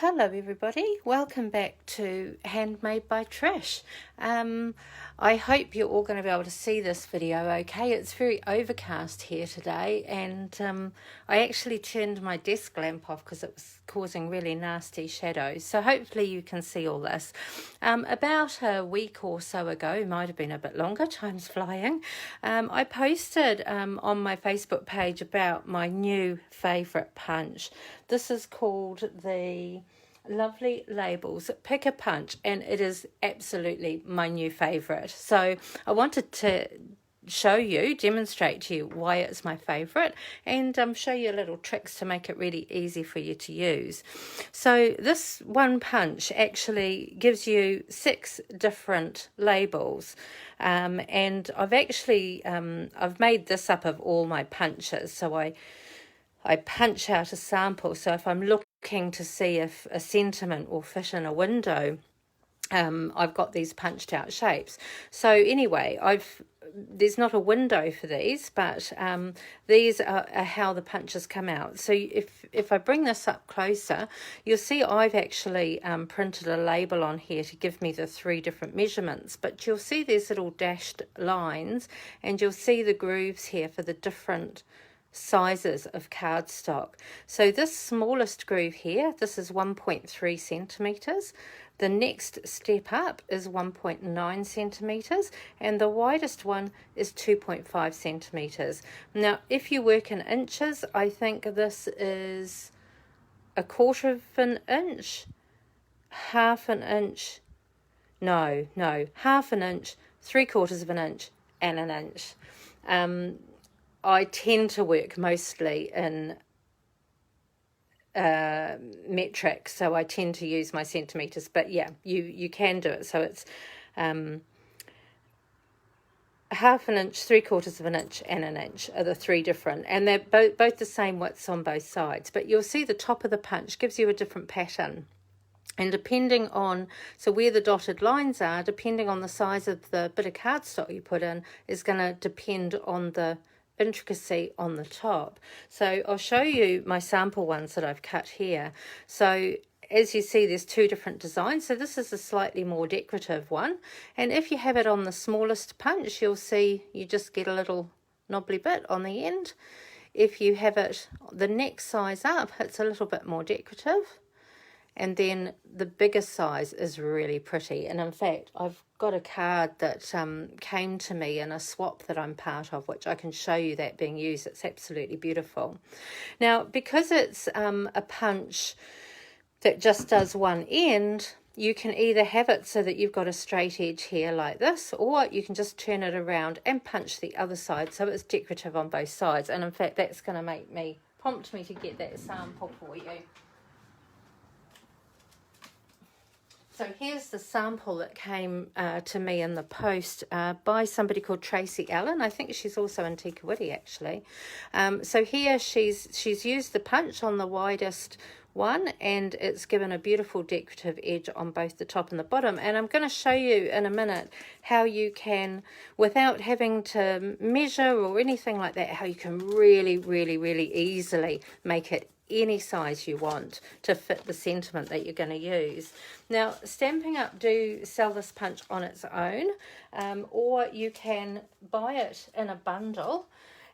Hello everybody, welcome back to Handmade by Trish. I hope you're all going to be able to see this video okay. It's very overcast here today, and I actually turned my desk lamp off because it was causing really nasty shadows, so hopefully you can see all this. About a week or so ago, might have been a bit longer, time's flying, I posted on my Facebook page about my new favourite punch. This is called the Lovely Labels Pick a Punch, and it is absolutely my new favourite. So I wanted to demonstrate to you why it's my favourite, and show you little tricks to make it really easy for you to use. So this one punch actually gives you 6 different labels, and I've actually I've made this up of all my punches. So I punch out a sample, so if I'm looking to see if a sentiment will fit in a window, I've got these punched out shapes. So anyway, there's not a window for these, but these are how the punches come out. So if I bring this up closer, you'll see I've actually printed a label on here to give me the 3 different measurements, but you'll see there's little dashed lines, and you'll see the grooves here for the different sizes of cardstock. So this smallest groove here, this is 1.3 centimeters. The next step up is 1.9 centimeters, and the widest one is 2.5 centimeters. Now, if you work in inches, I think this is 1/4 of an inch, half an inch, no, half an inch, 3/4 of an inch, and an inch. I tend to work mostly in metric, so I tend to use my centimeters, but yeah, you can do it. So it's half an inch, 3/4 of an inch, and an inch are the 3 different, and they're both the same widths on both sides, but you'll see the top of the punch gives you a different pattern. And depending on, so where the dotted lines are, depending on the size of the bit of cardstock you put in, is going to depend on the intricacy on the top. So I'll show you my sample ones that I've cut here. So as you see, there's 2 different designs. So this is a slightly more decorative one, and if you have it on the smallest punch, you'll see you just get a little knobbly bit on the end. If you have it the next size up, it's a little bit more decorative, and then the bigger size is really pretty. And in fact, I've got a card that came to me in a swap that I'm part of, which I can show you that being used. It's absolutely beautiful. Now, because it's a punch that just does one end, you can either have it so that you've got a straight edge here like this, or you can just turn it around and punch the other side so it's decorative on both sides. And in fact, that's going to prompt me to get that sample for you. So here's the sample that came to me in the post by somebody called Tracy Allen. I think she's also in Tikawiti actually. So here she's used the punch on the widest one, and it's given a beautiful decorative edge on both the top and the bottom. And I'm going to show you in a minute how you can, without having to measure or anything like that, how you can really, really, really easily make it any size you want to fit the sentiment that you're going to use. Now, Stampin' Up do sell this punch on its own, or you can buy it in a bundle,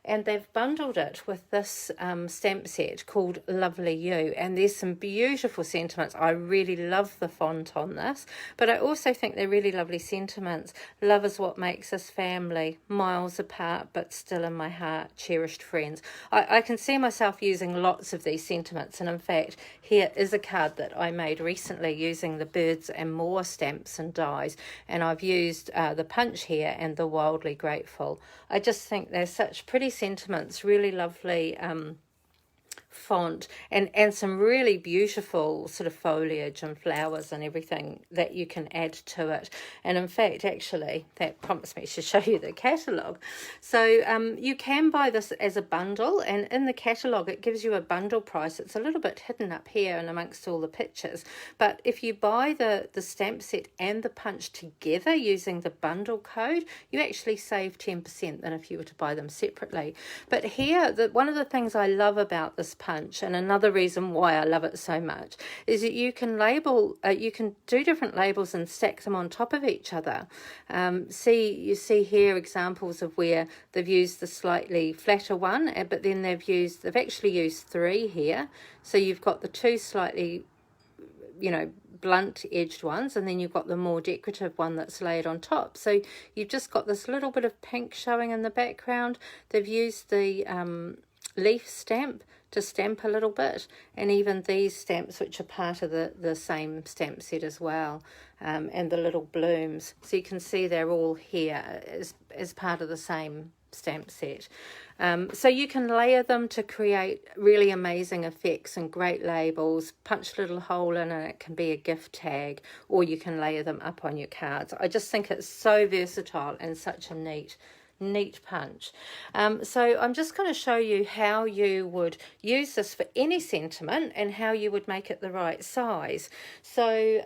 and they've bundled it with this stamp set called Lovely You, and there's some beautiful sentiments. I really love the font on this, but I also think they're really lovely sentiments. Love is what makes us family, miles apart but still in my heart, cherished friends. I can see myself using lots of these sentiments, and in fact here is a card that I made recently using the Birds and More stamps and dies, and I've used the punch here and the Wildly Grateful. I just think they're such pretty sentiments, really lovely font, and some really beautiful sort of foliage and flowers and everything that you can add to it. And in fact, actually, that prompts me to show you the catalogue. So you can buy this as a bundle, and in the catalogue it gives you a bundle price. It's a little bit hidden up here and amongst all the pictures, but if you buy the stamp set and the punch together using the bundle code, you actually save 10% than if you were to buy them separately. But here, one of the things I love about this punch, and another reason why I love it so much is that you can label, you can do different labels and stack them on top of each other. You see here examples of where they've used the slightly flatter one, but then they've actually used 3 here. So you've got the 2 slightly, you know, blunt edged ones, and then you've got the more decorative one that's laid on top. So you've just got this little bit of pink showing in the background. They've used the leaf stamp to stamp a little bit, and even these stamps, which are part of the same stamp set as well, and the little blooms. So you can see they're all here as part of the same stamp set. So you can layer them to create really amazing effects and great labels. Punch a little hole in and it can be a gift tag, or you can layer them up on your cards. I just think it's so versatile and such a neat punch. So I'm just going to show you how you would use this for any sentiment and how you would make it the right size. So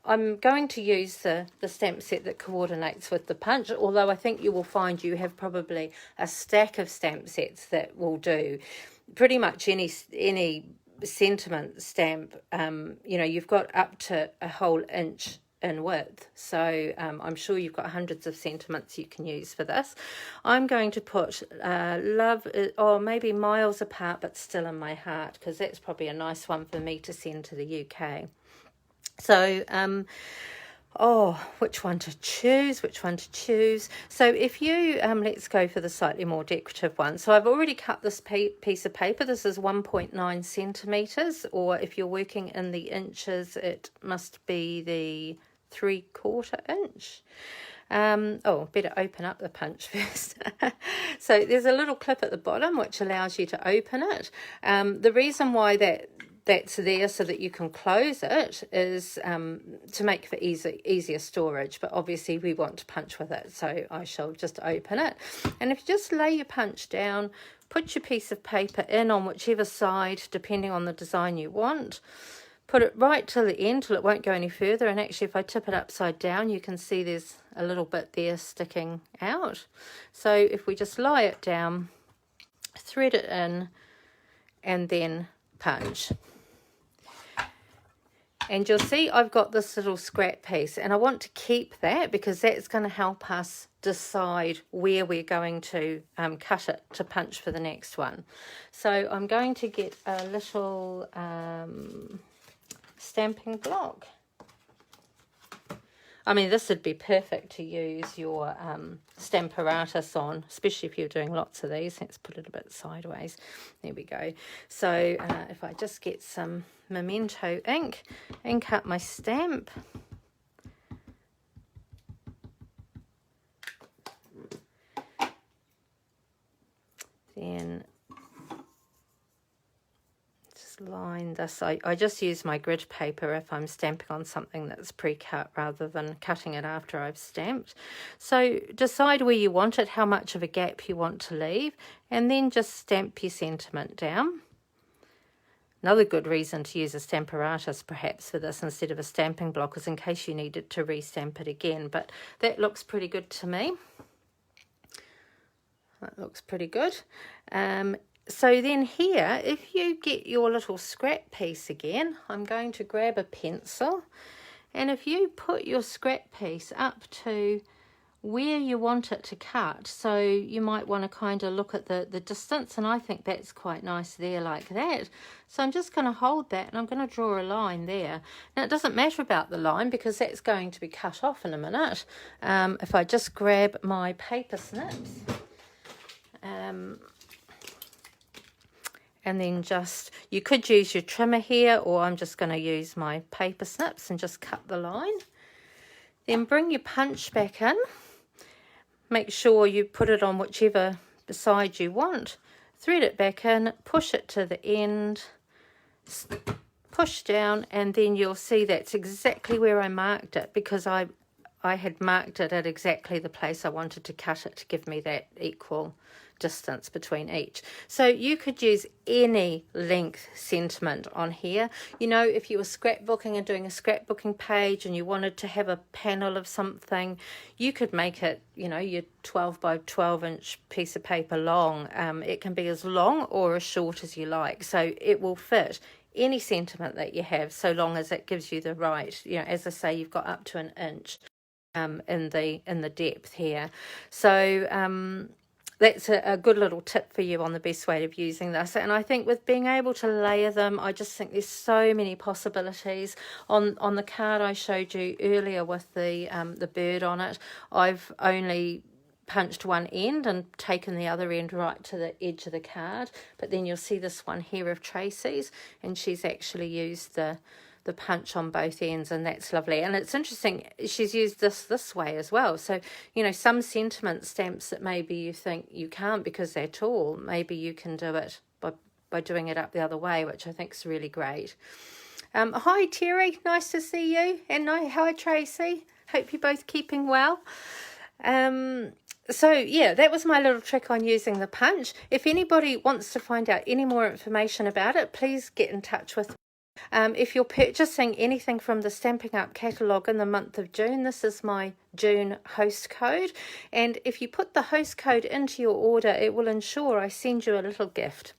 I'm going to use the stamp set that coordinates with the punch, although I think you will find you have probably a stack of stamp sets that will do pretty much any sentiment stamp. You know, you've got up to a whole inch in width, so I'm sure you've got hundreds of sentiments you can use for this. I'm going to put love, or maybe miles apart but still in my heart, because that's probably a nice one for me to send to the UK. So which one to choose? So if you let's go for the slightly more decorative one. So I've already cut this piece of paper. This is 1.9 centimeters, or if you're working in the inches, it must be the 3/4 inch. Better open up the punch first. So there's a little clip at the bottom which allows you to open it. The reason why that's there so that you can close it is to make for easier storage, but obviously we want to punch with it, so I shall just open it. And if you just lay your punch down, put your piece of paper in on whichever side depending on the design you want, put it right till the end till it won't go any further. And actually if I tip it upside down, you can see there's a little bit there sticking out. So if we just lie it down, thread it in, and then punch. And you'll see I've got this little scrap piece, and I want to keep that because that's going to help us decide where we're going to cut it to punch for the next one. So I'm going to get a little stamping block. I mean, this would be perfect to use your Stamparatus on, especially if you're doing lots of these. Let's put it a bit sideways. There we go. So if I just get some Memento ink up my stamp. Then just line this. I just use my grid paper if I'm stamping on something that's pre-cut rather than cutting it after I've stamped. So decide where you want it, how much of a gap you want to leave, and then just stamp your sentiment down. Another good reason to use a Stamparatus perhaps for this instead of a stamping block is in case you needed to restamp it again, but that looks pretty good to me. That looks pretty good. So then here, if you get your little scrap piece again, I'm going to grab a pencil, and if you put your scrap piece up to where you want it to cut, so you might want to kind of look at the distance, and I think that's quite nice there like that. So I'm just going to hold that and I'm going to draw a line there. Now it doesn't matter about the line because that's going to be cut off in a minute. If I just grab my paper snips, and then just, you could use your trimmer here, or I'm just going to use my paper snips and just cut the line. Then bring your punch back in. Make sure you put it on whichever side you want. Thread it back in, push it to the end, push down, and then you'll see that's exactly where I marked it because I had marked it at exactly the place I wanted to cut it to give me that equal distance between each. So you could use any length sentiment on here. You know, if you were scrapbooking and doing a scrapbooking page and you wanted to have a panel of something, you could make it, you know, your 12 by 12 inch piece of paper long. It can be as long or as short as you like, so it will fit any sentiment that you have, so long as it gives you the right, you know, as I say, you've got up to an inch in the depth here. So that's a good little tip for you on the best way of using this. And I think with being able to layer them, I just think there's so many possibilities. On the card I showed you earlier with the bird on it, I've only punched one end and taken the other end right to the edge of the card, but then you'll see this one here of Tracy's, and she's actually used the punch on both ends, and that's lovely. And it's interesting, she's used this way as well. So, you know, some sentiment stamps that maybe you think you can't because they're tall, maybe you can do it by doing it up the other way, which I think is really great. Hi Terry, nice to see you, and hi Tracy, hope you're both keeping well. So yeah, that was my little trick on using the punch. If anybody wants to find out any more information about it, please get in touch with me. If you're purchasing anything from the Stampin' Up catalogue in the month of June, this is my June host code, and if you put the host code into your order, it will ensure I send you a little gift.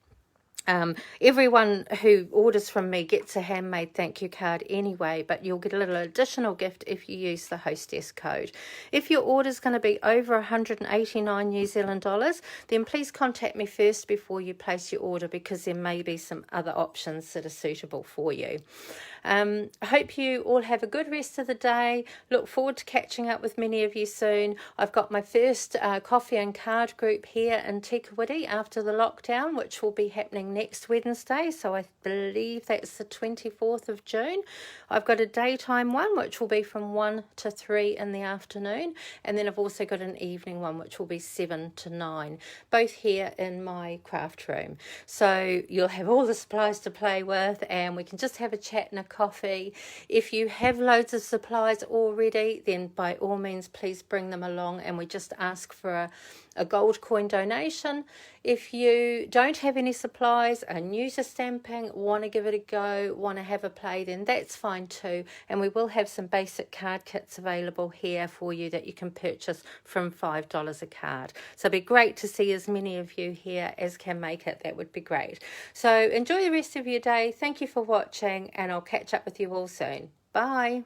Everyone who orders from me gets a handmade thank you card anyway, but you'll get a little additional gift if you use the hostess code. If your order is going to be over 189 New Zealand dollars, then please contact me first before you place your order, because there may be some other options that are suitable for you. I hope you all have a good rest of the day. Look forward to catching up with many of you soon. I've got my first coffee and card group here in Tikawiti after the lockdown, which will be happening next Wednesday, so I believe that's the 24th of June. I've got a daytime one, which will be from 1 to 3 in the afternoon, and then I've also got an evening one, which will be 7 to 9, both here in my craft room. So you'll have all the supplies to play with, and we can just have a chat and a coffee. If you have loads of supplies already, then by all means please bring them along, and we just ask for a gold coin donation. If you don't have any supplies, are new to stamping, want to give it a go, want to have a play, then that's fine too, and we will have some basic card kits available here for you that you can purchase from $5 a card. So it'd be great to see as many of you here as can make it. That would be great. So enjoy the rest of your day. Thank you for watching, and I'll catch up with you all soon. Bye.